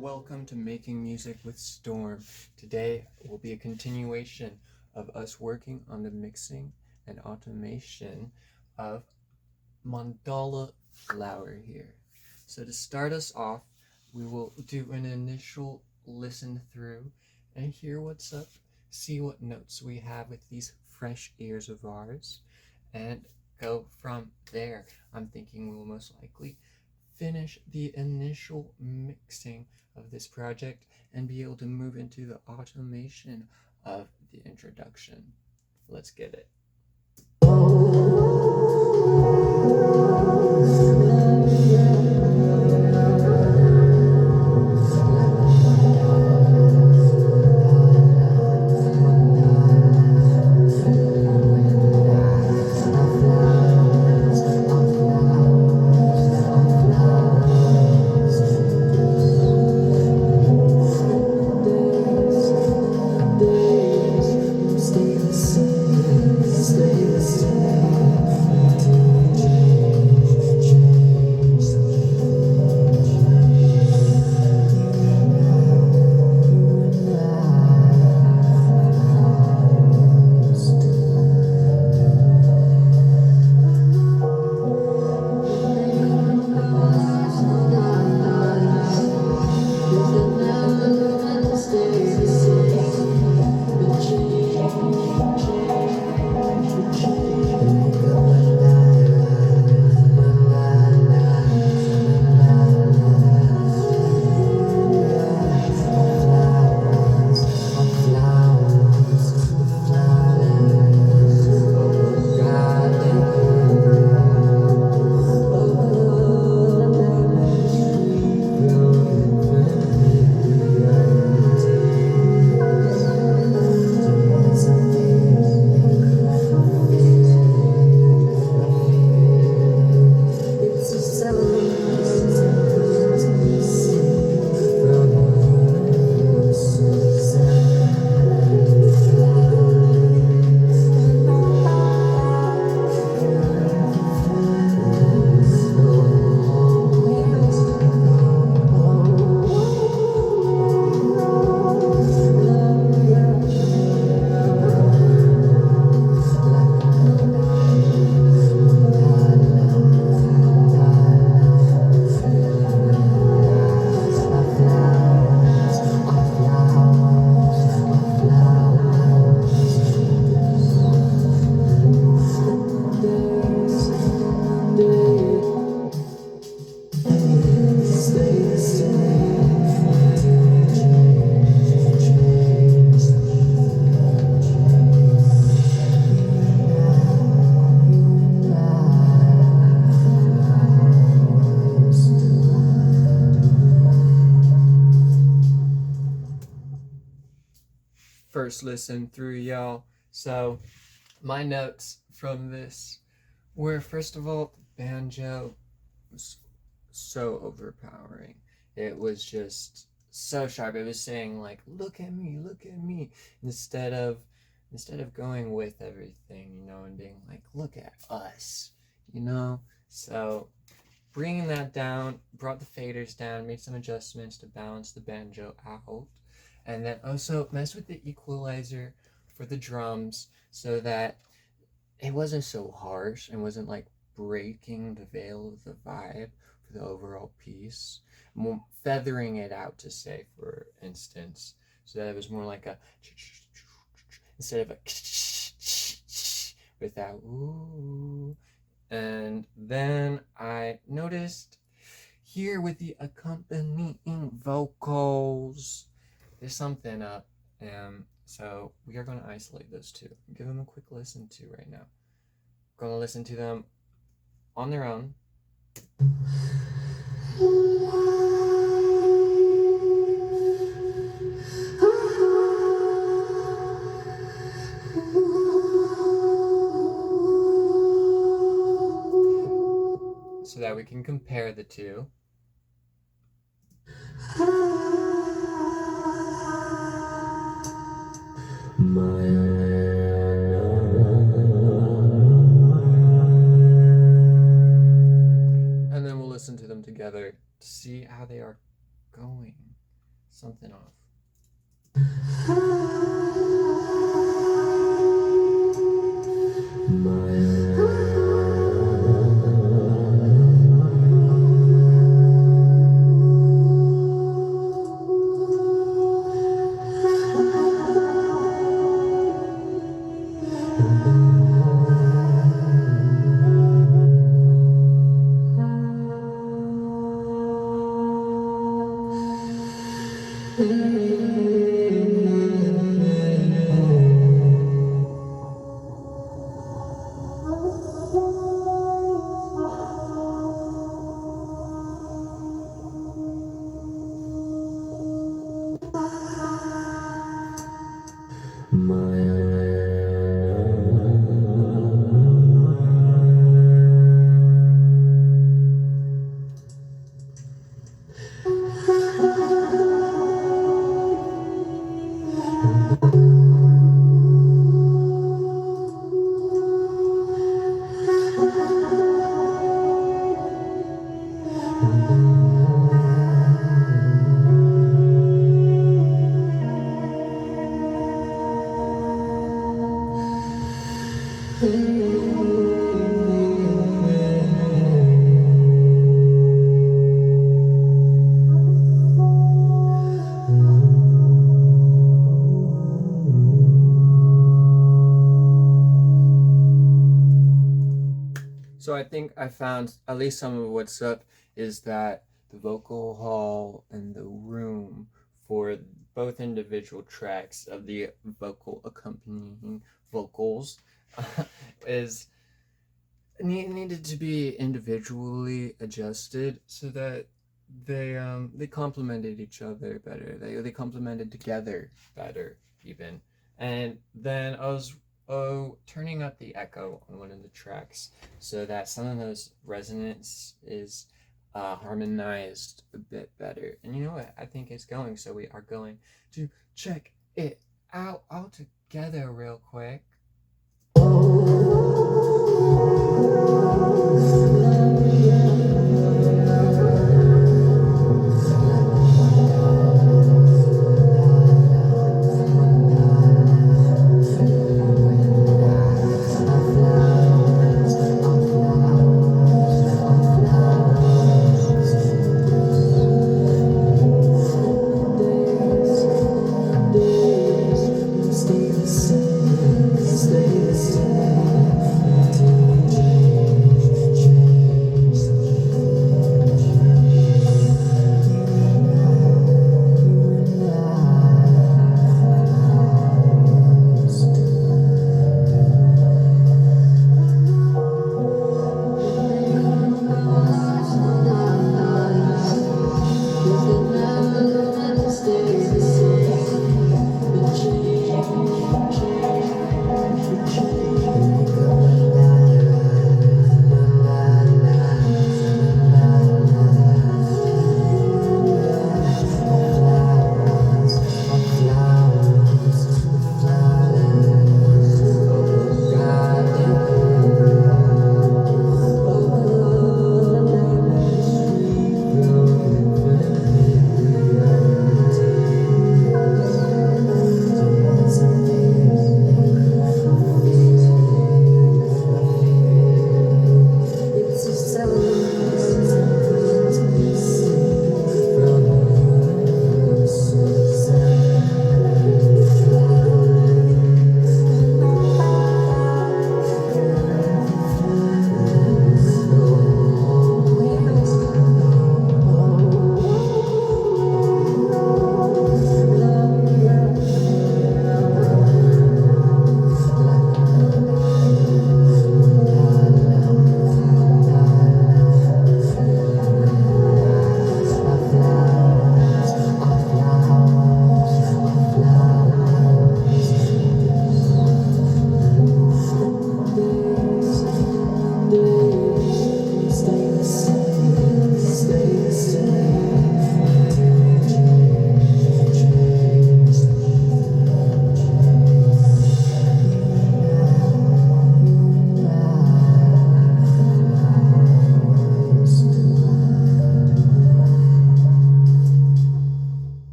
Welcome to Making Music with Storm. Today will be a continuation of us working on the mixing and automation of Mandala Flower here. So to start us off, we will do an initial listen through and hear what's up, see what notes we have with these fresh ears of ours, and go from there. I'm thinking we will most likely finish the initial mixing of this project and be able to move into the automation of the introduction. Let's get it. First listen through, y'all. So my notes from this were, first of all, the banjo was so overpowering. It was just so sharp. It was saying like, look at me, instead of going with everything, and being like, look at us, So bringing that down, brought the faders down, made some adjustments to balance the banjo out. And then also messed with the equalizer for the drums so that it wasn't so harsh and wasn't like breaking the veil of the vibe for the overall piece. Feathering it out, to say, for instance, so that it was more like a instead of a with that ooh. And then I noticed here with the accompanying vocals, there's something up, so we are going to isolate those two. Give them a quick listen to right now. Going to listen to them on their own. So that we can compare the two. something off. So I think I found at least some of what's up is that the vocal hall and the room for both individual tracks of the vocal accompanying vocals is needed to be individually adjusted so that they complemented each other better. They complemented together better even. And then I was turning up the echo on one of the tracks so that some of those resonance is harmonized a bit better. And you know what? I think it's going. So we are going to check it out all together real quick. Stay the same.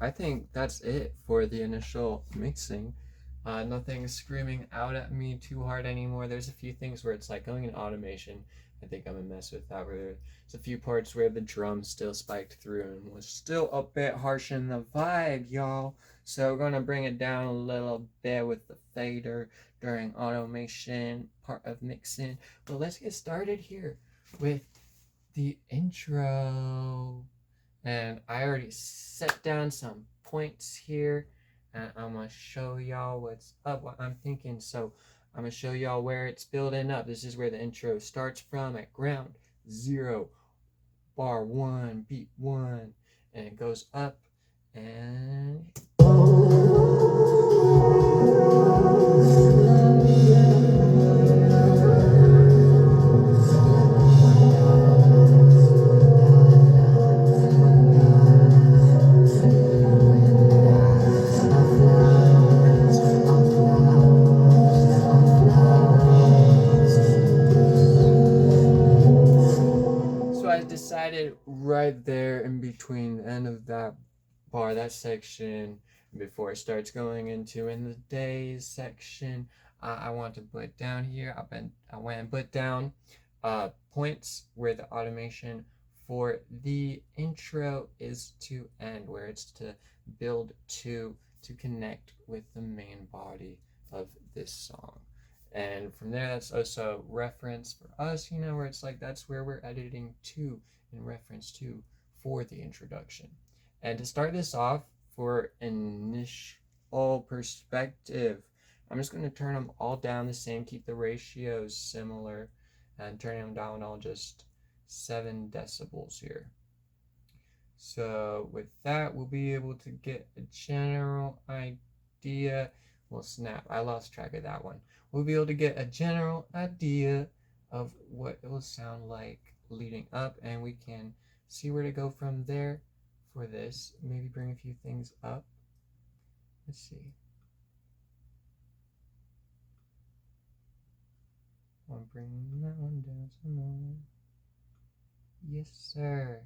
I think that's it for the initial mixing. Nothing screaming out at me too hard anymore. There's a few things where it's like going in automation. I think I'm gonna mess with that. Where there's a few parts where the drum still spiked through and was still a bit harsh in the vibe, y'all. So we're gonna bring it down a little bit with the fader during automation part of mixing. But let's get started here with the intro. And I already set down some points here, and I'm gonna show y'all what's up, what I'm thinking. So I'm gonna show y'all where it's building up. This is where the intro starts from at ground 0, bar 1, beat 1, and it goes up and decided right there in between the end of that bar, that section, before it starts going into in the days section, I want to put down here. I went and put down points where the automation for the intro is to end, where it's to build to connect with the main body of this song. And from there, that's also reference for us, where it's like that's where we're editing to in reference to for the introduction. And to start this off for initial perspective, I'm just going to turn them all down the same, keep the ratios similar, and turn them down all just 7 decibels here. So with that, we'll be able to get a general idea. Well, snap, I lost track of that one. We'll be able to get a general idea of what it will sound like leading up, and we can see where to go from there for this. Maybe bring a few things up. Let's see. I'm bringing that one down some more. Yes, sir.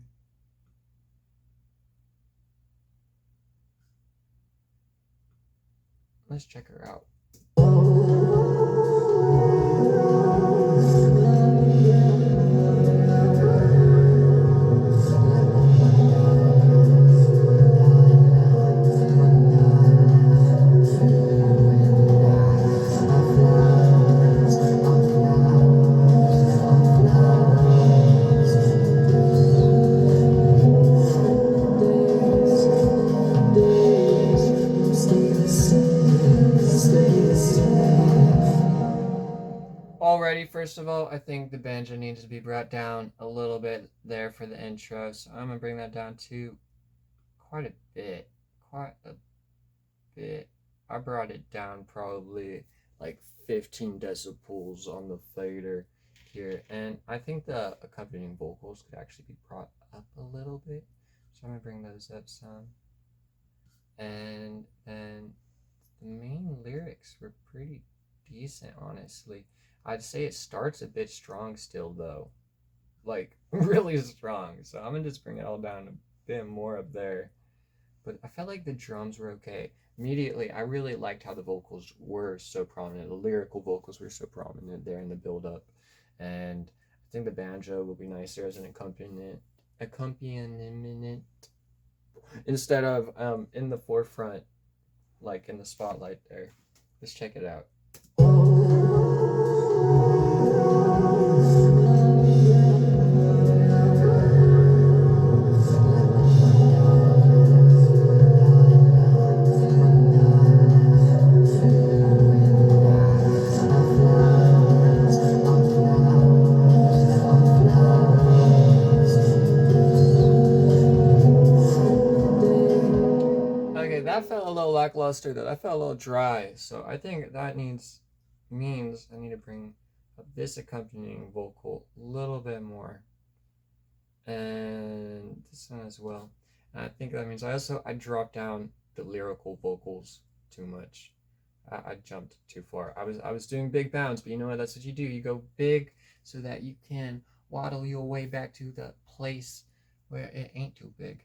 Let's check her out. Already, first of all, I think the banjo needs to be brought down a little bit there for the intro, so I'm gonna bring that down to quite a bit. I brought it down probably like 15 decibels on the fader here, and I think the accompanying vocals could actually be brought up a little bit, so I'm gonna bring those up some. And then the main lyrics were pretty decent, honestly. I'd say it starts a bit strong still, though. Like, really strong. So I'm going to just bring it all down a bit more up there. But I felt like the drums were okay. Immediately, I really liked how the vocals were so prominent. The lyrical vocals were so prominent there in the build-up. And I think the banjo would be nicer as an accompaniment instead of in the forefront, like in the spotlight there. Let's check it out. That felt a little lackluster though. That felt a little dry. So I think that means I need to bring up this accompanying vocal a little bit more. And this one as well. And I think that means I dropped down the lyrical vocals too much. I jumped too far. I was doing big bounds, but you know what? That's what you do. You go big so that you can waddle your way back to the place where it ain't too big.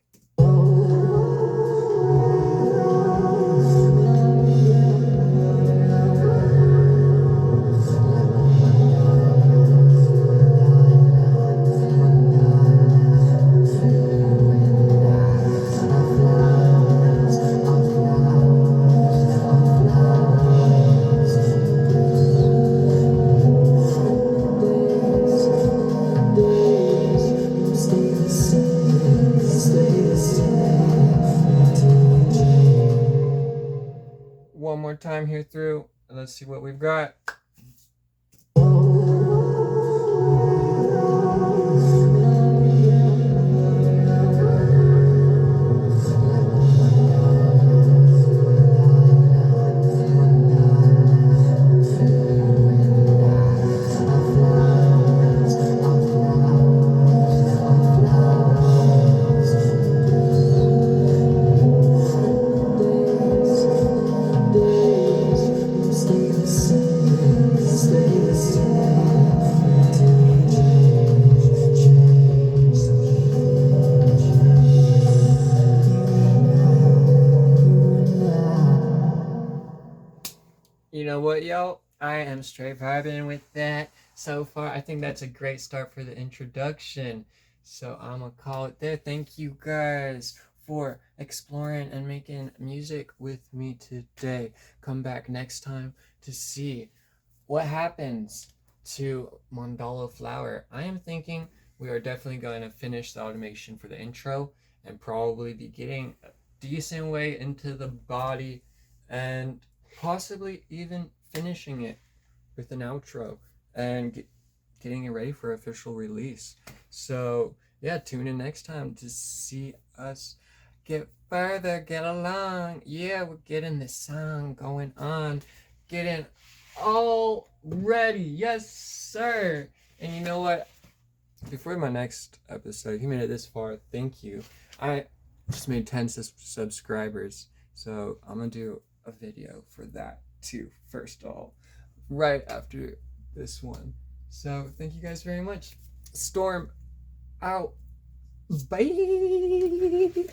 One more time here through, and let's see what we've got. You know what, y'all? I am straight vibing with that so far. I think that's a great start for the introduction. So I'm gonna call it there. Thank you guys for exploring and making music with me today. Come back next time to see what happens to Mandala Flower. I am thinking we are definitely going to finish the automation for the intro and probably be getting a decent way into the body and possibly even finishing it with an outro and getting it ready for official release. So yeah, tune in next time to see us get further, get along. Yeah, we're getting this song going on, getting all ready. Yes, sir. And you know what? Before my next episode, if you made it this far, thank you. I just made 10 subscribers, so I'm gonna do a video for that too, first of all, right after this one. So thank you guys very much. Storm out. Bye.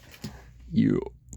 You.